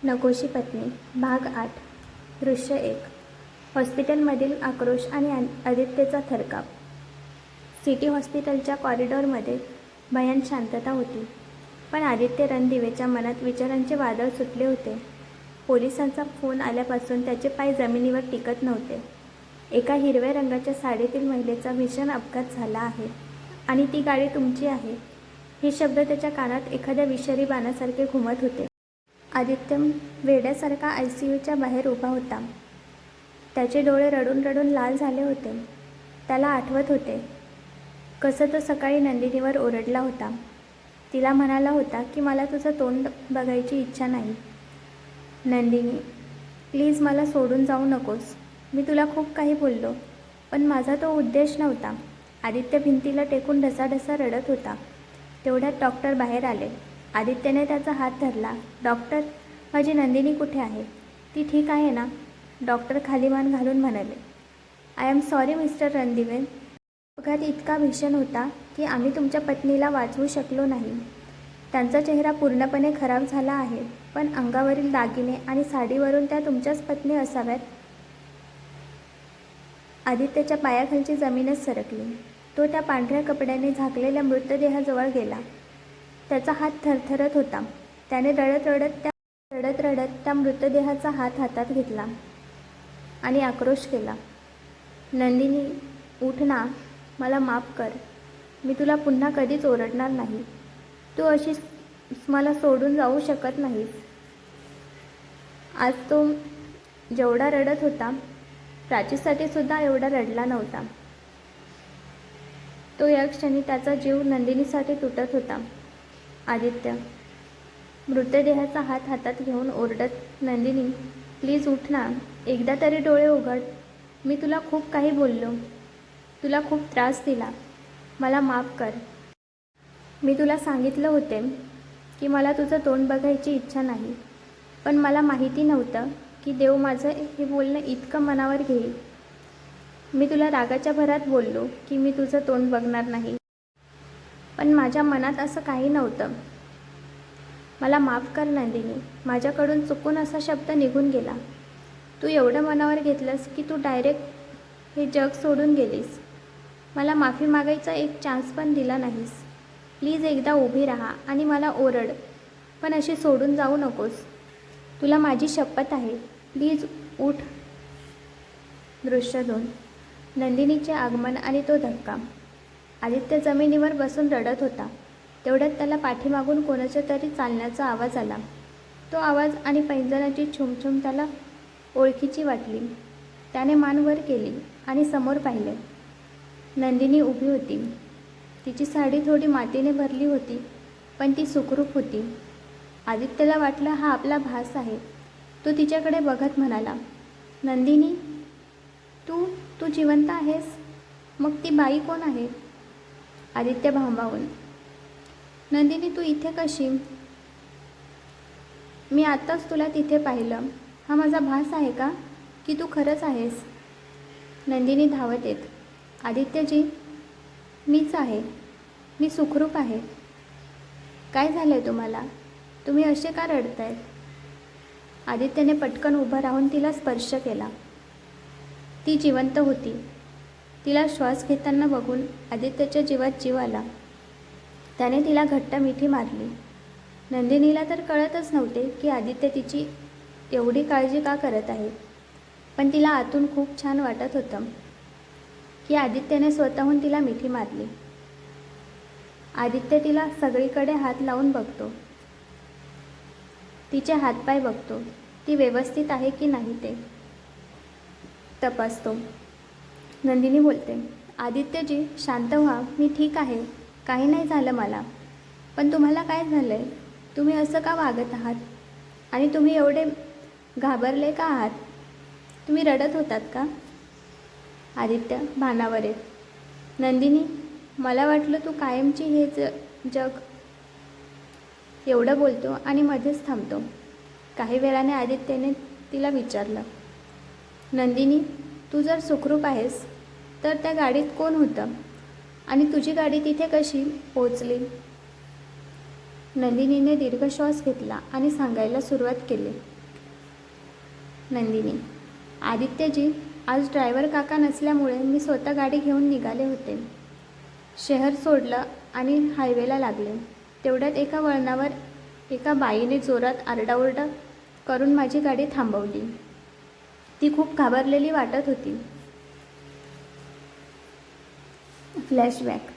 नकोशी पत्नी भाग 8 दृश्य 1 हॉस्पिटलमधील आक्रोश आणि आदित्यचा थरकाप. सिटी हॉस्पिटलच्या कॉरिडॉरमध्ये भयान शांतता होती, पण आदित्य रणदिवेच्या मनात विचारांचे वादळ सुटले होते. पोलिसांचा फोन आल्यापासून त्याचे पाय जमिनीवर टिकत नव्हते. एका हिरव्या रंगाच्या साडीतील महिलेचा भीषण अपघात झाला आहे आणि ती गाडी तुमची आहे, हे शब्द त्याच्या कानात एखाद्या विषारी बाणासारखे घुमत होते. आदित्य वेड्यासारखा ICUच्या बाहेर उभा होता. त्याचे डोळे रडून रडून लाल झाले होते. त्याला आठवत होते कसं तो सकाळी नंदिनीवर ओरडला होता. तिला म्हणाला होता की मला तुझं तोंड बघायची इच्छा नाही. नंदिनी, प्लीज मला सोडून जाऊ नकोस. मी तुला खूप काही बोललो, पण माझा तो उद्देश नव्हता. आदित्य भिंतीला टेकून ढसाढसा रडत होता. तेवढ्यात डॉक्टर बाहेर आले. आदित्यने त्याचा हात धरला. डॉक्टर, माझी नंदिनी कुठे आहे? ती ठीक आहे ना? डॉक्टर खाली मान घालून म्हणाले. I am sorry mister Randive. अपघात इतका भीषण होता की आम्ही तुमच्या पत्नीला वाचवू शकलो नाही. त्यांचा चेहरा पूर्णपणे खराब झाला आहे, पण अंगावरील दागिने आणि साडीवरून त्या तुमच्याच पत्नी असाव्यात. आदित्यच्या पायाखालची जमीनच सरकली. तो त्या पांढऱ्या कपड्याने झाकलेल्या मृतदेहाजवळ गेला. त्याचा हात थरथरत होता. त्याने रडत रडत त्या मृतदेहाचा हात हातात घेतला आणि आक्रोश केला. नंदिनी, उठ ना. मला माफ कर. मी तुला पुन्हा कधीच ओरडणार नाही. तू अशी मला सोडून जाऊ शकत नाहीस. आज तो जेवढा रडत होता, प्राचीसाठी सुद्धा एवढा रडला नव्हता. तो या क्षणी त्याचा जीव नंदिनीसाठी तुटत होता. आदित्य मृतदेहाचा हात हातात घेऊन ओरडत, नंदिनी, प्लीज उठ ना. एकदा तरी डोळे उघड. मी तुला खूप काही बोललो, तुला खूप त्रास दिला. मला माफ कर. मी तुला सांगितलं होते की मला तुझं तोंड बघायची इच्छा नाही, पण मला माहिती नव्हतं की देव माझं हे बोलणं इतकं मनावर घेईल. मी तुला रागाच्या भरात बोललो की मी तुझं तोंड बघणार नाही, पण माझ्या मनात असं काही नव्हतं. मला माफ कर नंदिनी. माझ्याकडून चुकून असा शब्द निघून गेला. तू एवढं मनावर घेतलंस की तू डायरेक्ट हे जग सोडून गेलीस. मला माफी मागायचा एक चान्स पण दिला नाहीस. प्लीज एकदा उभी राहा आणि मला ओरड, पण अशी सोडून जाऊ नकोस. तुला माझी शपथ आहे. प्लीज उठ. दृश्य 2 नंदिनीचे आगमन आणि तो धक्का. आदित्य जमिनीवर बसून रडत होता. तेवढ्यात त्याला पाठीमागून कोणाच्या तरी चालण्याचा आवाज आला. तो आवाज आणि पैंजणाची छुमछुम त्याला ओळखीची वाटली. त्याने मान वर केली आणि समोर पाहिले. नंदिनी उभी होती. तिची साडी थोडी मातीने भरली होती, पण ती सुखरूप होती. आदित्यला वाटलं हा आपला भास आहे. तो तिच्याकडे बघत म्हणाला, नंदिनी, तू जिवंत आहेस? मग ती बाई कोण आहे? आदित्य भांबावून, नंदिनी, तू इथे कशी? मी आत्ताच तुला तिथे पाहिलं. हा माझा भास आहे का की तू खरंच आहेस? नंदिनी धावत येत, आदित्यजी, मीच आहे. मी सुखरूप आहे. काय झालं आहे तुम्हाला? तुम्ही असे का रडतायत? आदित्यने पटकन उभं राहून तिला स्पर्श केला. ती जिवंत होती. तिला श्वास घेताना बघून आदित्यच्या जीवात जीव आला. त्याने तिला घट्ट मिठी मारली. नंदिनीला तर कळतच नव्हते की आदित्य तिची एवढी काळजी का करत आहे, पण तिला आतून खूप छान वाटत होतं की आदित्यने स्वतःहून तिला मिठी मारली. आदित्य तिला सगळीकडे हात लावून बघतो. तिचे हातपाय बघतो. ती व्यवस्थित आहे की नाही ते तपासतो. नंदिनी बोलते, आदित्यजी, शांत व्हा. मी ठीक आहे. काही नाही झालं मला. पण तुम्हाला काय झालं आहे? तुम्ही असं का वागत आहात? आणि तुम्ही एवढे घाबरले का आहात? तुम्ही रडत होतात का? आदित्य भानावर येत, नंदिनी, मला वाटलं तू कायमची हे जग. एवढं बोलतो आणि मध्येच थांबतो. काही वेळाने आदित्यने तिला विचारलं, नंदिनी, तू जर सुखरूप आहेस तर त्या गाडीत कोण होतं आणि तुझी गाडी तिथे कशी पोहोचली? नंदिनीने दीर्घ श्वास घेतला आणि सांगायला सुरुवात केली. नंदिनी, आदित्यजी, आज ड्रायव्हर काका नसल्यामुळे मी स्वतः गाडी घेऊन निघाले होते. शहर सोडलं आणि हायवेला लागले. तेवढ्यात एका वळणावर एका बाईने जोरात आरडाओरडा करून माझी गाडी थांबवली. ती खूप घाबरलेली वाटत होती. फ्लॅशबॅक.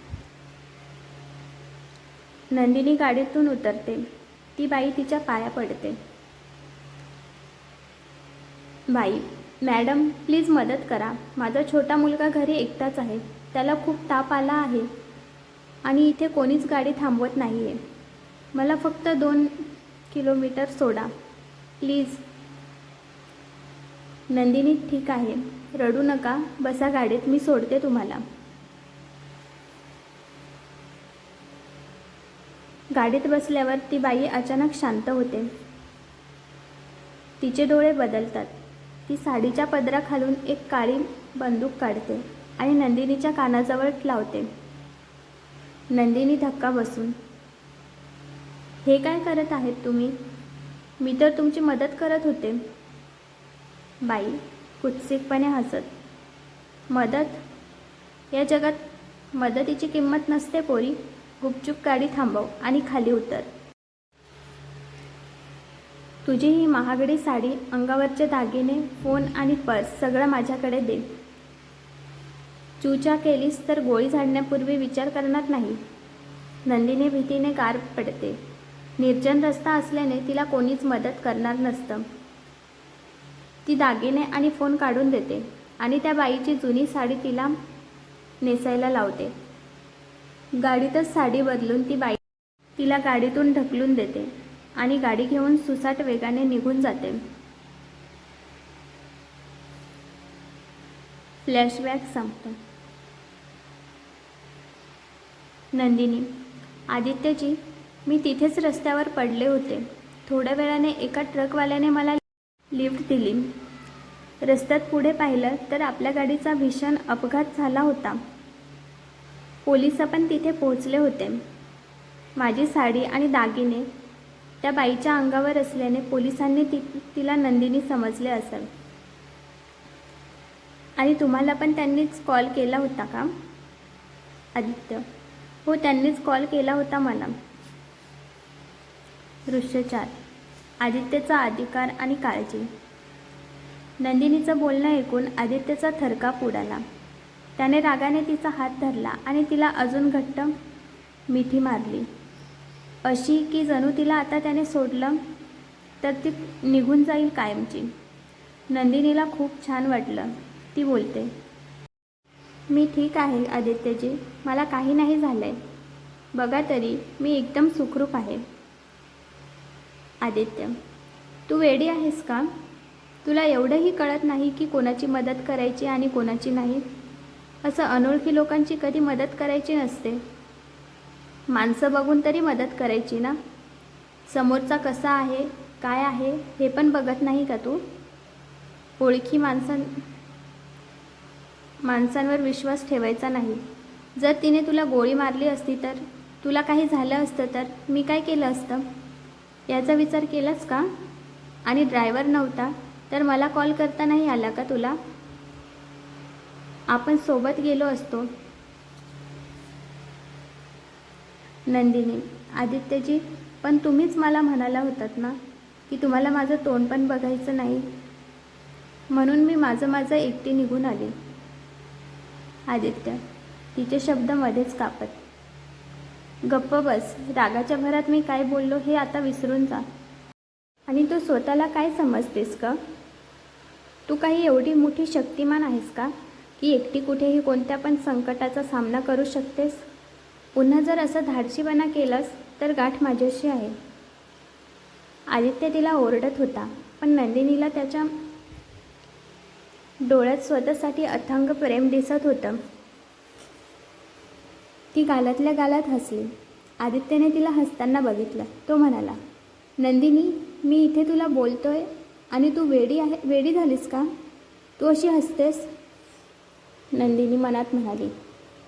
नंदिनी गाडीतून उतरते. ती बाई तिच्या पाया पडते. बाई, मॅडम, प्लीज मदत करा. माझा छोटा मुलगा घरी एकटाच आहे. त्याला खूप ताप आला आहे आणि इथे कोणीच गाडी थांबवत नाही आहे. मला फक्त 2 किलोमीटर सोडा प्लीज. नंदिनी, ठीक आहे, रडू नका, बसा गाडीत, मी सोडते तुम्हाला. गाडीत बसल्यावर ती बाई अचानक शांत होते. तिचे डोळे बदलतात. ती साडीच्या पदराखालून एक काळी बंदूक काढते आणि नंदिनीच्या कानाजवळ लावते. नंदिनी धक्का बसून, हे काय करत आहेत तुम्ही? मी तर तुमची मदत करत होते. बाई कुत्सितपणे हसत, मदत? या जगात मदतीची किंमत नसते पोरी. गुपचूप गाडी थांबव आणि खाली उतर. तुझी ही महागडी साडी, अंगावरचे दागिने, फोन आणि पर्स सगळं माझ्याकडे दे. चूचा केलीस तर गोळी झाडण्यापूर्वी विचार करणार नाही. नंदिनी भीतीने गार पडते. निर्जन रस्ता असल्याने तिला कोणीच मदत करणार नसतं. ती दागिने आणि फोन काढून देते आणि त्या बाईची जुनी साडी तिला नेसायला लावते. गाडीतच साडी बदलून ती बाई तिला गाडीतून ढकलून देते आणि गाडी घेऊन सुसाट वेगाने निघून जाते. फ्लॅशबॅक संपतो. नंदिनी, आदित्यजी, मी तिथेच रस्त्यावर पडले होते. थोड्या वेळाने एका ट्रकवाल्याने मला लिफ्ट दिली. रस्त्यात पुढे पाहिलं तर आपल्या गाडीचा भीषण अपघात झाला होता. पोलिस पण तिथे पोहोचले होते. माझी साडी आणि दागिने त्या बाईच्या अंगावर असल्याने पोलिसांनी तिला नंदिनी समजले असेल. आणि तुम्हाला पण त्यांनीच कॉल केला होता का? आदित्य, हो, त्यांनीच कॉल केला होता मला. दृश्य 4. आदित्यचा अधिकार आणि काळजी. नंदिनीचं बोलणं ऐकून आदित्यचा थरकाप उडाला. त्याने रागाने तिचा हात धरला आणि तिला अजून घट्ट मिठी मारली, अशी की जणू तिला आता त्याने सोडलं तर ती निघून जाईल कायमची. नंदिनीला खूप छान वाटलं. ती बोलते, मी ठीक आहे आदित्यजी, मला काही नाही झालंय. बघा तरी, मी एकदम सुखरूप आहे. आदित्य, तू वेडी आहेस का? तुला एवढंही कळत नाही की कोणाची मदत करायची आणि कोणाची नाही? असं अनोळखी लोकांची कधी मदत करायची नसते. माणसं बघून तरी मदत करायची ना. समोरचा कसा आहे, काय आहे हे पण बघत नाही का तू? ओळखी माणसांवर विश्वास ठेवायचा नाही. जर तिने तुला गोळी मारली असती तर, तुला काही झालं असतं तर मी काय केलं असतं याचा विचार केलास का? आणि ड्रायव्हर नव्हता तर मला कॉल करता नाही आला का तुला? आपण सोबत गेलो असतो. नंदिनी, आदित्यजी, पण तुम्हीच मला म्हणाला होतात ना की तुम्हाला माझं तोंड पण बघायचं नाही, म्हणून मी माझं एकटी निघून आले. आदित्य, तिचे शब्द मध्येच कापत, गप्प बस. रागाच्या भरात मी काय बोललो हे आता विसरून जा. आणि तू स्वतःला काय समजतेस का? तू काही एवढी मोठी शक्तिमान आहेस का की एकटी कुठेही कोणत्या पण संकटाचा सामना करू शकतेस? पुन्हा जर असं धाडसीपणा केलास तर गाठ माझ्याशी आहे. आदित्य तिला ओरडत होता, पण नंदिनीला त्याच्या डोळ्यात स्वतःसाठी अथांग प्रेम दिसत होतं. ती गालातल्या गालात हसली. आदित्यने तिला हसताना बघितलं. तो म्हणाला, नंदिनी, मी इथे तुला बोलतोय आणि तू वेडी झालीस का? तू अशी हसतेस? नंदिनी मनात म्हणाली,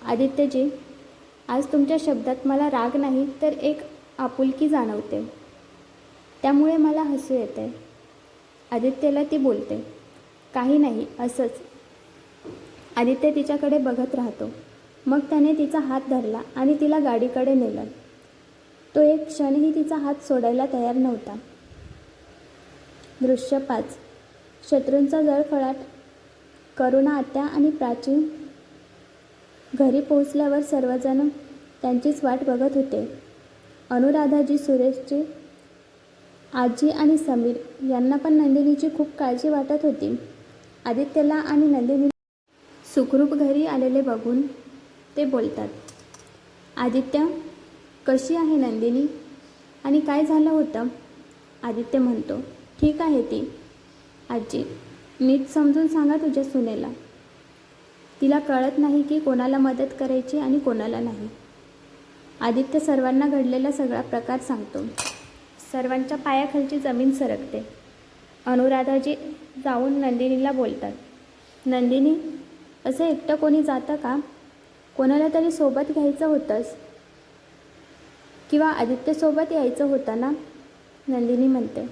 आदित्यजी, आज तुमच्या शब्दात मला राग नाही तर एक आपुलकी जाणवते. त्यामुळे मला हसू येते. आदित्यला ती बोलते, काही नाही, असंच. आदित्य तिच्याकडे बघत राहतो. मग त्याने तिचा हात धरला आणि तिला गाडीकडे नेलं. तो एक क्षणही तिचा हात सोडायला तयार नव्हता. दृश्य 5. शत्रूंचा जळफळाट. करुणा, आत्या आणि प्राची घरी पोहोचल्यावर सर्वजण त्यांचीच वाट बघत होते. अनुराधाजी, सुरेशजी, आजी आणि समीर यांना पण नंदिनीची खूप काळजी वाटत होती. आदित्यला आणि नंदिनी सुखरूप घरी आलेले बघून ते बोलतात, आदित्य, कशी आहे नंदिनी आणि काय झालं होतं? आदित्य म्हणतो, ठीक आहे ती. आजी, नीट समजून सांगा तुझ्या सुनेला. तिला कळत नाही की कोणाला मदत करायची आणि कोणाला नाही. आदित्य सर्वांना घडलेला सगळा प्रकार सांगतो. सर्वांच्या पायाखालची जमीन सरकते. अनुराधाजी जाऊन नंदिनीला बोलतात, नंदिनी, असं एकटं कोणी जातं का? कोणाला तरी सोबत घ्यायचं होतंस किंवा आदित्यसोबत यायचं होतं ना? नंदिनी म्हणते,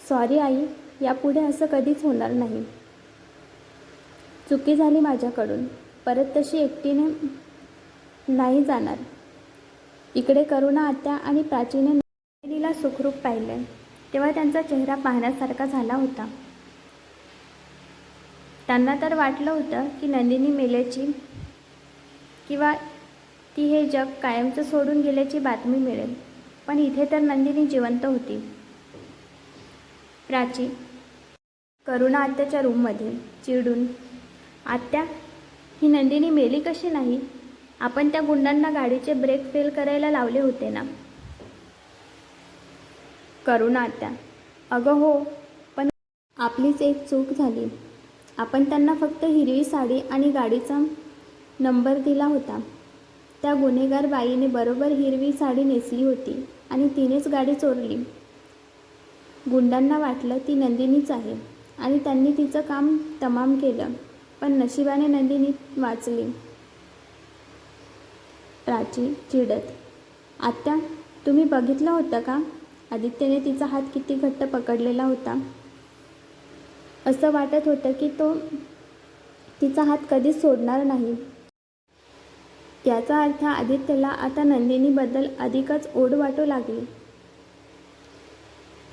सॉरी आई, यापुढे असं कधीच होणार नाही. चुकी झाली माझ्याकडून. परत तशी एकटीने नाही जाणार. इकडे करुणा, आत्या आणि प्राचीने नंदिनीला सुखरूप पाहिले तेव्हा त्यांचा चेहरा पाहण्यासारखा झाला होता. त्यांना तर वाटलं होतं की नंदिनी मेल्याची किंवा ती हे जग कायमचं सोडून गेल्याची बातमी मिळेल, पण इथे तर नंदिनी जिवंत होती. प्राची करुणा आत्याच्या रूममध्ये चिडून, आत्या, ही नंदिनी मेली कशी नाही? आपण त्या गुंडांना गाडीचे ब्रेक फेल करायला लावले होते ना? करुणा आत्या, अगं हो, पण आपलीच एक चूक झाली. आपण त्यांना फक्त हिरवी साडी आणि गाडीचा नंबर दिला होता. त्या गुन्हेगार बाईने बरोबर हिरवी साडी नेसली होती आणि तिनेच गाडी चोरली. गुंडांना वाटलं ती नंदिनीच आहे आणि त्यांनी तिचं काम तमाम केलं, पण नशिबाने नंदिनी वाचली. प्राची चिडत, आत्या, तुम्ही बघितलं होतं का? आदित्यने तिचा हात किती घट्ट पकडलेला होता. असं वाटत होतं की तो तिचा हात कधीच सोडणार नाही. याचा अर्थ आदित्यला आता नंदिनीबद्दल अधिकच ओढ वाटू लागली.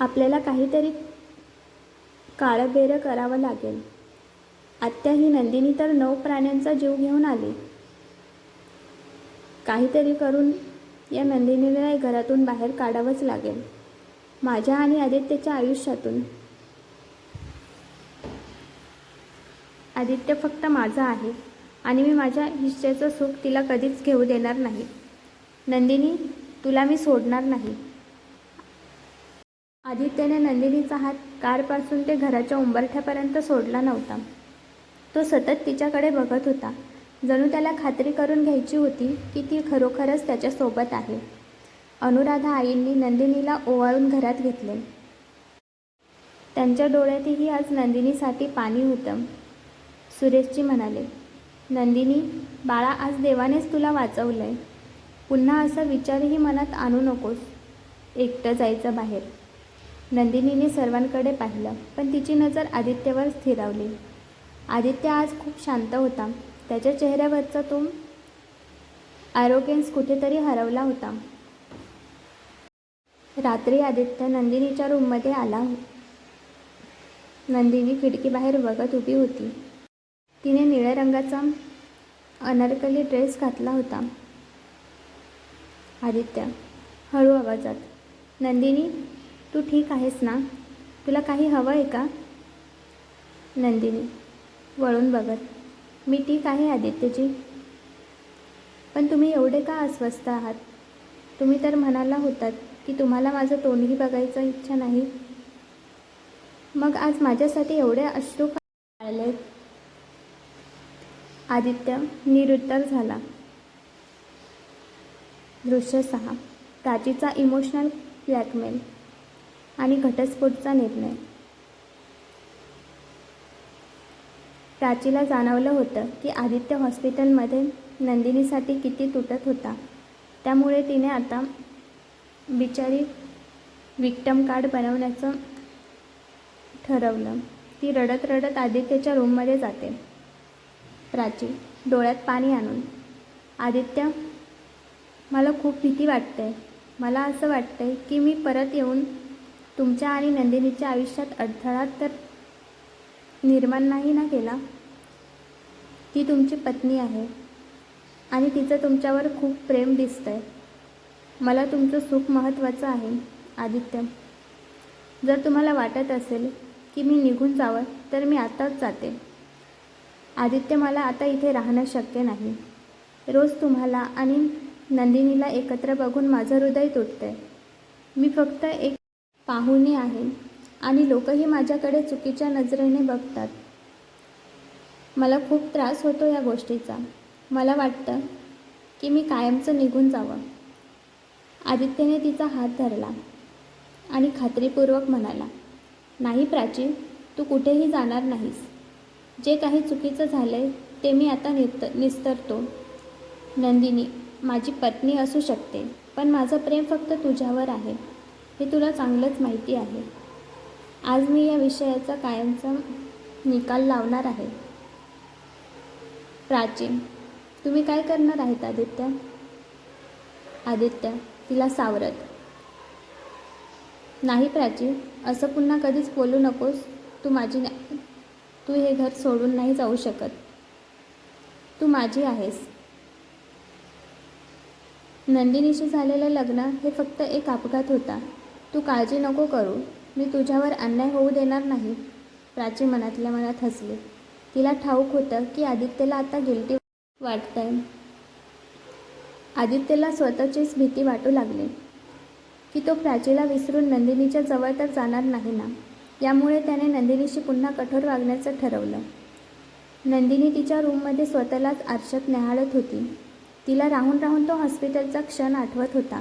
आपल्याला काहीतरी काळबेरं करावं लागेल. आत्या, ही नंदिनी तर 9 प्राण्यांचा जीव घेऊन आली. काहीतरी करून या नंदिनीला घरातून बाहेर काढावंच लागेल, माझ्या आणि आदित्यच्या आयुष्यातून. आदित्य फक्त माझा आहे आणि मी माझ्या हिश्श्याचं सुख तिला कधीच घेऊ देणार नाही. नंदिनी, तुला मी सोडणार नाही. आदित्यने नंदिनीचा हात कारपासून ते घराच्या उंबरठ्यापर्यंत सोडला नव्हता. तो सतत तिच्याकडे बघत होता, जणू त्याला खात्री करून घ्यायची होती की ती खरोखरच त्याच्यासोबत आहे. अनुराधा आईंनी नंदिनीला ओवाळून घरात घेतले. त्यांच्या डोळ्यातही आज नंदिनीसाठी पाणी होतं. सुरेशजी म्हणाले, नंदिनी बाळा, आज देवानेच तुला वाचवलंय. पुन्हा असा विचारही मनात आणू नकोस, एकटं जायचं बाहेर. नंदिनीने सर्वांकडे पाहिलं, पण तिची नजर आदित्यवर स्थिरावली. आदित्य आज खूप शांत होता. त्याच्या चेहऱ्यावरचा तो ॲरोगन्स कुठेतरी हरवला होता. रात्री आदित्य नंदिनीच्या रूममध्ये आला. नंदिनी खिडकीबाहेर बघत उभी होती. तिने निळ्या रंगाचा अनारकली ड्रेस घातला होता. आदित्य हळू आवाजात, नंदिनी, तू ठीक आहेस ना? तुला काही हवं आहे का? नंदिनी वळून बघत, मी ठीक आहे आदित्यजी. पण तुम्ही एवढे का अस्वस्थ आहात? तुम्ही तर म्हणाला होतात की तुम्हाला माझं तोंडही बघायचं इच्छा नाही. मग आज माझ्यासाठी एवढे अश्रू का आलेत? आदित्य निरुत्तर झाला. दृश्य 6. प्राचीचा इमोशनल ब्लॅकमेल आणि घटस्फोटचा निर्णय. प्राचीला जाणवलं होतं की आदित्य हॉस्पिटलमध्ये नंदिनीसाठी किती तुटत होता. त्यामुळे तिने आता बिचारी विक्टम कार्ड बनवण्याचं ठरवलं. ती रडत रडत आदित्यच्या रूममध्ये जाते. प्राची डोळ्यात पाणी आणून, आदित्य, मला खूप भीती वाटते. मला असं वाटतंय की मी परत येऊन तुमच्या आणि नंदिनीच्या आयुष्यात अडथळा तर निर्माण नाही ना केला. ती तुमची पत्नी आहे आणि तिचं तुमच्यावर खूप प्रेम दिसतंय. मला तुमचं सुख महत्त्वाचं आहे. आदित्य, जर तुम्हाला वाटत असेल की मी निघून जावं तर मी आताच जाते. आदित्य, मला आता इथे राहणं शक्य नाही. रोज तुम्हाला आणि नंदिनीला एकत्र बघून माझं हृदय तुटतंय. मी फक्त एक पाहुणी आहे आणि लोकही माझ्याकडे चुकीच्या नजरेने बघतात. मला खूप त्रास होतो या गोष्टीचा. मला वाटतं की मी कायमचं निघून जावं. आदित्यने तिचा हात धरला आणि खात्रीपूर्वक म्हणाला, नाही प्राची, तू कुठेही जाणार नाहीस. जे काही चुकीचं झालंय ते मी आता निस्तरतो. नंदिनी माझी पत्नी असू शकते, पण माझं प्रेम फक्त तुझ्यावर आहे हे तुला चांगलंच माहिती आहे. आज मी या विषयाचा कायमचा निकाल लावणार आहे. प्राची, तुम्ही काय करणार आहेत आदित्य? आदित्य तिला सावरत, नाही प्राची, असं पुन्हा कधीच बोलू नकोस. तू हे घर सोडून नाही जाऊ शकत. तू माझी आहेस. नंदिनीशी झालेलं लग्न हे फक्त एक अपघात होता. तू काळजी नको करू. मी तुझ्यावर अन्याय होऊ देणार नाही. प्राची मनातल्या मनात हसली. तिला ठाऊक होतं की आदित्यला आता गिल्टी वाटतंय. आदित्यला स्वतःचीच भीती वाटू लागली की तो प्राचीला विसरून नंदिनीच्या जवळ तर जाणार नाही ना. यामुळे त्याने नंदिनीशी पुन्हा कठोर वागण्याचं ठरवलं. नंदिनी तिच्या रूममध्ये स्वतःलाच आरशात न्याहाळत होती. तिला राहून राहून तो हॉस्पिटलचा क्षण आठवत होता,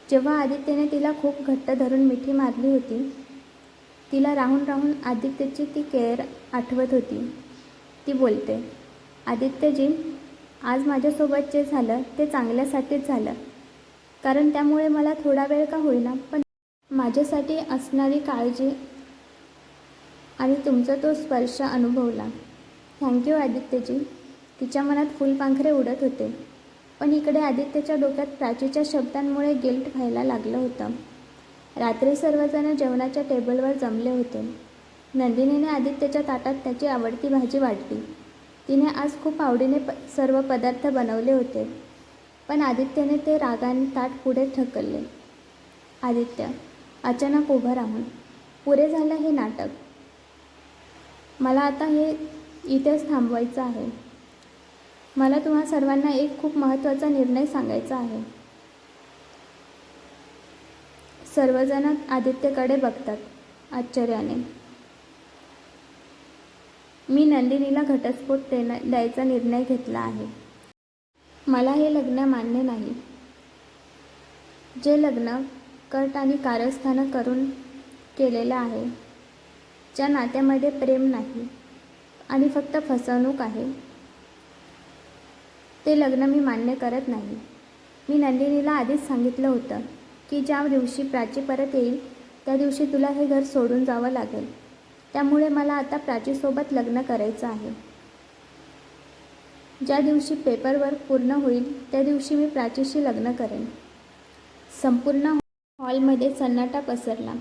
जेव्हा आदित्यने तिला खूप घट्ट धरून मिठी मारली होती. तिला राहून राहून आदित्यची ती केअर आठवत होती. ती बोलते, आदित्यजी, आज माझ्यासोबत जे झालं ते चांगल्यासाठीच झालं. कारण त्यामुळे मला थोडा वेळ का होईना पण माझ्यासाठी असणारी काळजी आणि तुमचा तो स्पर्श अनुभवला. थँक्यू आदित्यजी. तिच्या मनात फुलपाखरे उडत होते. पण इकडे आदित्यच्या डोक्यात प्राचीच्या शब्दांमुळे गिल्ट व्हायला लागलं होतं. रात्री सर्वजण जेवणाच्या टेबलवर जमले होते. नंदिनीने आदित्यच्या ताटात त्याची आवडती भाजी वाढली. तिने आज खूप आवडीने सर्व पदार्थ बनवले होते. पण आदित्यने ते रागाने ताट पुढे ढकलले. आदित्य अचानक उभं राहून, पुरे झालं हे नाटक. मला आता हे इथेच थांबवायचं आहे. मला तुम्हा सर्वांना एक खूप महत्त्वाचा निर्णय सांगायचा आहे. सर्वजण आदित्यकडे बघतात आश्चर्याने. मी नंदिनीला घटस्फोट द्यायचा निर्णय घेतला आहे. मला हे लग्न मान्य नाही. जे लग्न कट आणि कारस्थानं करून केलेलं आहे, ज्या नात्यामध्ये प्रेम नाही आणि फक्त फसवणूक आहे, ते लग्न मी मान्य करत नाही. मी नंदिनीला आधीच सांगितलं होतं की ज्या दिवशी प्राची परत येईल त्या दिवशी तुला हे घर सोडून जावं लागेल. त्यामुळे मला आता प्राचीसोबत लग्न करायचं आहे. ज्या दिवशी पेपरवर्क पूर्ण होईल त्या दिवशी मी प्राचीशी लग्न करेन. संपूर्ण हॉलमध्ये सन्नाटा पसरला.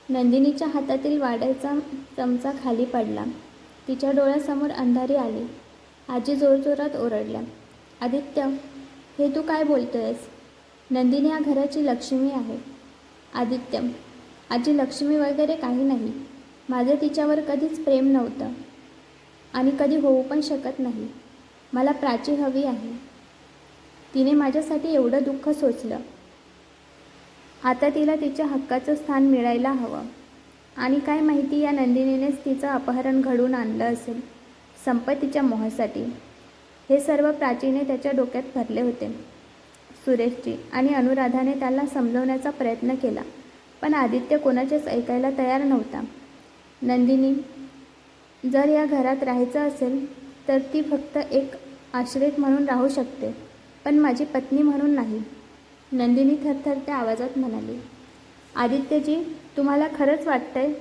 नंदिनीच्या हातातील वाढायचा चमचा खाली पडला. तिच्या डोळ्यासमोर अंधारी आली. आजी जोरजोरात ओरडल्या, आदित्य, हे तू काय बोलतोयस? नंदिनी या घराची लक्ष्मी आहे. आदित्य, आजी, लक्ष्मी वगैरे काही नाही. माझं तिच्यावर कधीच प्रेम नव्हतं आणि कधी होऊ पण शकत नाही. मला प्राची हवी आहे. तिने माझ्यासाठी एवढं दुःख सोसलं. आता तिला तिच्या हक्काचं स्थान मिळायला हवं. आणि काय माहिती या नंदिनीनेच तिचं अपहरण घडवून आणलं असेल संपत्तीच्या मोहासाठी. हे सर्व प्राचीने त्याच्या डोक्यात भरले होते. सुरेशजी आणि अनुराधाने त्याला समजवण्याचा प्रयत्न केला, पण आदित्य कोणाचेच ऐकायला तयार नव्हता. नंदिनी, जर या घरात राहायचं असेल तर ती फक्त एक आश्रित म्हणून राहू शकते, पण माझी पत्नी म्हणून नाही. नंदिनी थरथरत्या आवाजात म्हणाली, आदित्यजी, तुम्हाला खरंच वाटतंय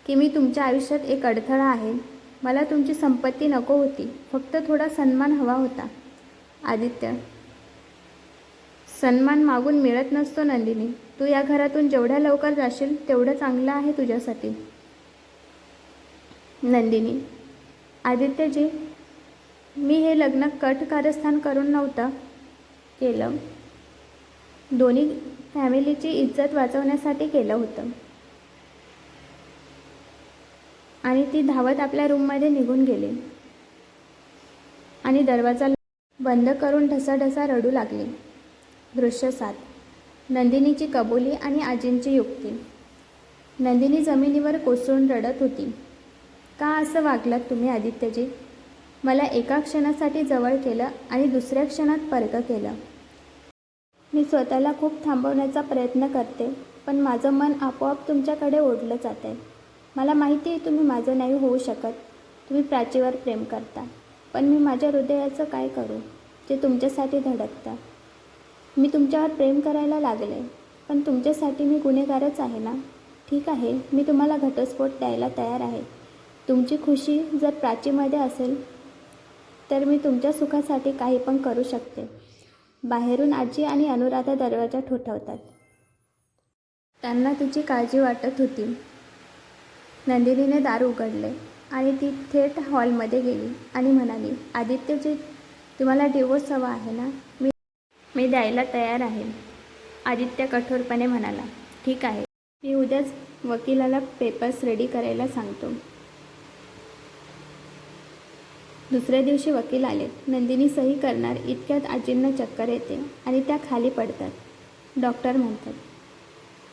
की मी तुमच्या आयुष्यात एक अडथळा आहे? मला तुमची संपत्ती नको होती, फक्त थोडा सन्मान हवा होता. आदित्य, सन्मान मागून मिळत नसतो नंदिनी. तू या घरातून जेवढ्या लवकर जाशील तेवढं चांगलं आहे तुझ्यासाठी. नंदिनी, आदित्यजी, मी हे लग्न कट कारस्थान करून नव्हतं केलं. दोन्ही फॅमिलीची इज्जत वाचवण्यासाठी केलं होतं. आणि ती धावत आपल्या रूममध्ये निघून गेली आणि दरवाजा बंद करून ढसाढसा रडू लागली. दृश्य 7. नंदिनीची कबुली आणि आजींची युक्ती. नंदिनी जमिनीवर कोसळून रडत होती. का असं वागलात तुम्ही आदित्यजी? मला एका क्षणासाठी जवळ केलं आणि दुसऱ्या क्षणात परक केलं. मी स्वतःला खूप थांबवण्याचा प्रयत्न करते, पण माझं मन आपोआप तुमच्याकडे ओढलं जात आहे. मला माहिती आहे तुम्ही माझं नाही होऊ शकत. तुम्ही प्राचीवर प्रेम करता, पण मी माझ्या हृदयाचं काय करू जे तुमच्यासाठी धडकतं? मी तुमच्यावर प्रेम करायला लागले, पण तुमच्यासाठी मी गुन्हेगारच आहे ना? ठीक आहे, मी तुम्हाला घटस्फोट द्यायला तयार आहे. तुमची खुशी जर प्राचीमध्ये असेल तर मी तुमच्या सुखासाठी काही पण करू शकते. बाहेरून आजी आणि अनुराधा दरवाजा ठोठावतात. त्यांना तिची काळजी वाटत होती. नंदिनीने दार उघडले आणि ती थेट हॉलमध्ये गेली आणि म्हणाली, आदित्यजी, तुम्हाला डिवोर्स हवा आहे ना? मी द्यायला तयार आहे. आदित्य कठोरपणे म्हणाला, ठीक आहे, मी उद्याच वकिलाला पेपर्स रेडी करायला सांगतो. दुसऱ्या दिवशी वकील आले. नंदिनी सही करणार इतक्यात आजींना चक्कर येते आणि त्या खाली पडतात. डॉक्टर म्हणतात,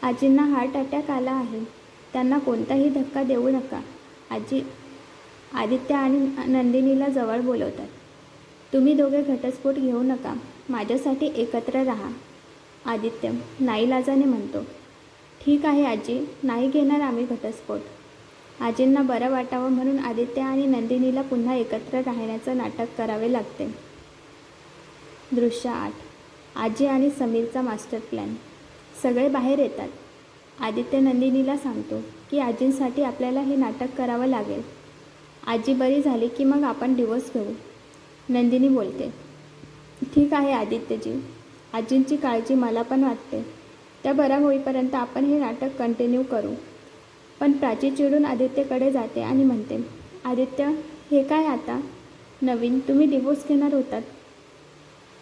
आजींना हार्ट अटॅक आला आहे. त्यांना कोणताही धक्का देऊ नका. आदित्य आणि नंदिनीला जवळ बोलवतात. तुम्ही दोघे घटस्फोट घेऊ नका. माझ्यासाठी एकत्र राहा. आदित्य नाईलाजाने म्हणतो, ठीक आहे आजी, नाही घेणार आम्ही घटस्फोट. आजींना बरं वाटावं म्हणून आदित्य आणि नंदिनीला पुन्हा एकत्र राहण्याचं नाटक करावे लागते. दृश्य 8. आजी आणि समीरचा मास्टर प्लॅन. सगळे बाहेर येतात. आदित्य नंदिनीला सांगतो की आजींसाठी आपल्याला हे नाटक करावं लागेल. आजी बरी झाली की मग आपण डिवोर्स घेऊ. नंदिनी बोलते, ठीक आहे आदित्यजी, आजींची काळजी मला पण वाटते. त्या बऱ्या होईपर्यंत आपण हे नाटक कंटिन्यू करू. पण प्राची चिडून आदित्यकडे जाते आणि म्हणते, आदित्य, हे काय आता नवीन? तुम्ही डिवोर्स घेणार होतात,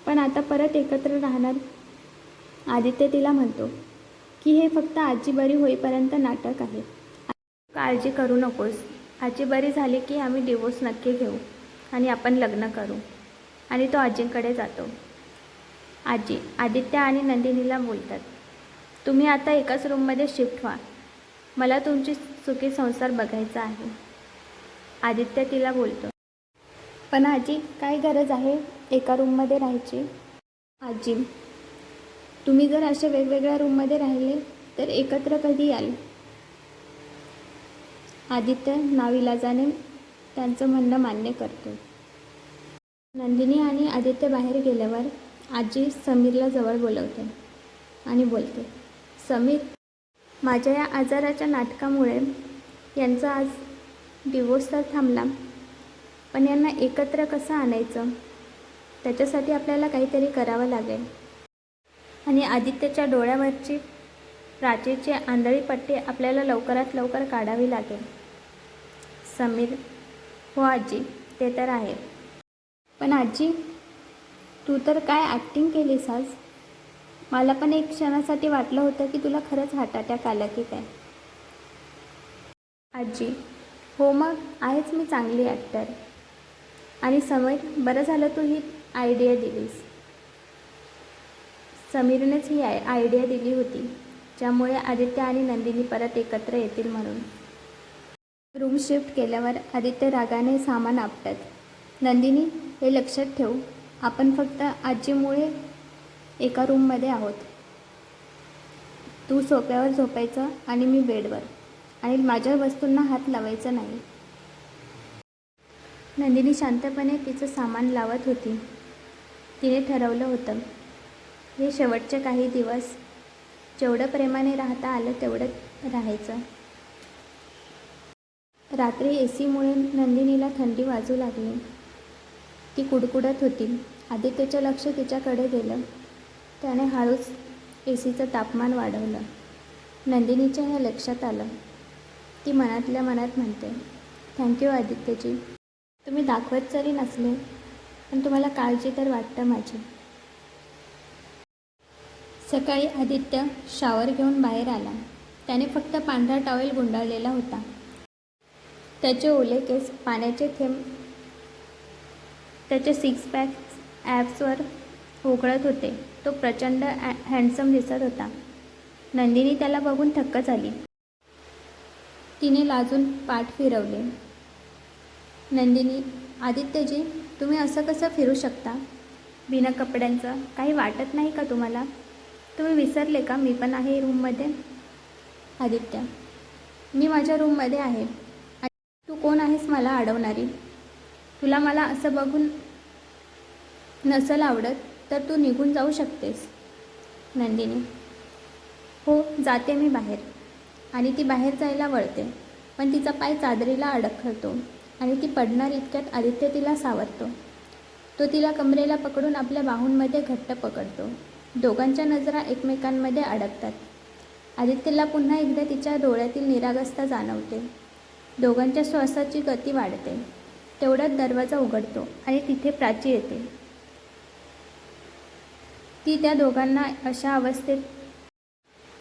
पण आता परत एकत्र राहणार. आदित्य तिला म्हणतो की हे फक्त आजी बरी होईपर्यंत नाटक आहे. काळजी करू नकोस. आजी बरी झाली की आम्ही डिवोर्स नक्की घेऊ आणि आपण लग्न करू. आणि तो आजींकडे जातो. आजी आदित्य आणि नंदिनीला बोलतात, तुम्ही आता एकाच रूममध्ये शिफ्ट व्हा. मला तुमची सुखी संसार बघायचा आहे. आदित्य तिला बोलतो, पण आजी, काय गरज आहे एका रूममध्ये राहायची? आजी, तुम्ही जर असे वेगवेगळ्या रूममध्ये राहिले तर एकत्र कधी याल? आदित्य नाविलाजाने त्यांचं म्हणणं मान्य करतो. नंदिनी आणि आदित्य बाहेर गेल्यावर आजी समीरला जवळ बोलवते आणि बोलते, समीर, माझ्या या आजाराच्या नाटकामुळे यांचा आज डिवोर्स तर थांबला, पण यांना एकत्र कसं आणायचं? त्याच्यासाठी आपल्याला काहीतरी करावं लागेल. आणि आदित्यच्या डोळ्यावरची प्राचीची आंधळी पट्टी आपल्याला लवकरात लवकर काढावी लागेल. समीर, हो आजी, ते तर आहे. पण आजी, तू तर काय ॲक्टिंग केलीस आज. मला पण एक क्षणासाठी वाटलं होतं की तुला खरंच हार्ट अटॅक आला की काय. आजी, हो मग आहेच मी चांगली ॲक्टर. आणि समीर, बरं झालं तू ही आयडिया दिलीस. समीरनेच ही आयडिया दिली होती, ज्यामुळे आदित्य आणि नंदिनी परत एकत्र येतील म्हणून. रूम शिफ्ट केल्यावर आदित्य रागाने सामान आपटत, नंदिनी, हे लक्षात ठेव, आपण फक्त आजीमुळे एका रूममध्ये आहोत. तू सोफ्यावर झोपायचं आणि मी बेडवर, आणि माझ्या वस्तूंना हात लावायचा नाही. नंदिनी शांतपणे तिचं सामान लावत होती. तिने ठरवलं होतं हे शेवटचे काही दिवस जेवढं प्रेमाने राहता आलं तेवढं राहायचं. रात्री एसीमुळे नंदिनीला थंडी वाजू लागली. ती कुडकुडत होती. आदित्यचं लक्ष तिच्याकडे गेलं. त्याने हळूच एसीचं तापमान वाढवलं. नंदिनीच्या हे लक्षात आलं. ती मनातल्या मनात म्हणते, थँक्यू आदित्यजी. तुम्ही दाखवत जरी नसले पण तुम्हाला काळजी तर वाटतं माझी. सकाळी आदित्य शॉवर घेऊन बाहेर आला. त्याने फक्त पांढरा टॉवेल गुंडाळलेला होता. त्याचे ओले केस पाण्याचे थेंब त्याचे सिक्स पॅक ॲप्सवर उकळत होते. तो प्रचंड हँडसम दिसत होता. नंदिनी त्याला बघून थक्क झाली. तिने लाजून पाठ फिरवले. नंदिनी, आदित्यजी तुम्ही असं कसं फिरू शकता बिना कपड्यांचं? काही वाटत नाही का तुम्हाला? तुम्ही विसरले का मी पण आहे रूममध्ये? आदित्य, मी माझ्या रूममध्ये आहे. तू कोण आहेस मला अडवणारी? तुला मला असं बघून नसेल आवडत तर तू निघून जाऊ शकतेस. नंदिनी, हो जाते मी बाहेर. आणि ती बाहेर जायला वळते पण तिचा पाय चादरीला अडखळतो आणि ती पडणार इतक्यात आदित्य तिला सावरतो. तो तिला कमरेला पकडून आपल्या बाहूंमध्ये घट्ट पकडतो. दोघांच्या नजरा एकमेकांमध्ये अडकतात. आदित्यला पुन्हा एकदा तिच्या डोळ्यातील निरागसता जाणवते. दोघांच्या श्वासाची गती वाढते. तेवढ्यात दरवाजा उघडतो आणि तिथे प्राची येते.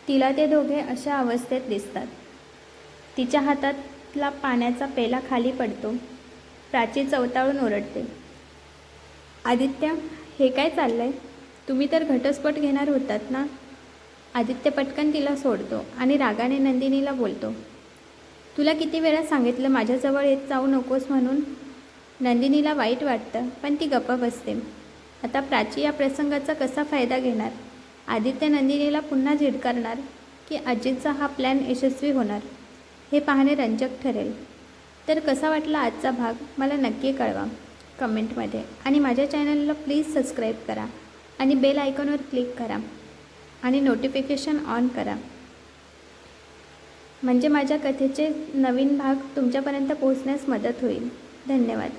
तिला ते दोघे अशा अवस्थेत दिसतात. तिच्या हातातला पाण्याचा पेला खाली पडतो. प्राची चवताळून ओरडते, आदित्य हे काय चाललंय? तुम्ही तर घटस्फोट घेणार होतात ना? आदित्य पटकन तिला सोडतो आणि रागाने नंदिनीला बोलतो, तुला किती वेळा सांगितलं माझ्याजवळ येत जाऊ नकोस म्हणून? नंदिनीला वाईट वाटतं पण ती गप्प बसते. आता प्राची या प्रसंगाचा कसा फायदा घेणार? आदित्य नंदिनीला पुन्हा झिडकारणार की अजितचा हा प्लॅन यशस्वी होणार हे पाहणे रंजक ठरेल. तर कसा वाटला आजचा भाग मला नक्की कळवा कमेंटमध्ये. आणि माझ्या चॅनलला प्लीज सबस्क्राईब करा आणि बेल आयकॉनवर क्लिक करा आणि नोटिफिकेशन ऑन करा, म्हणजे माझ्या कथेचे नवीन भाग तुमच्यापर्यंत पोहोचण्यास मदत होईल. धन्यवाद.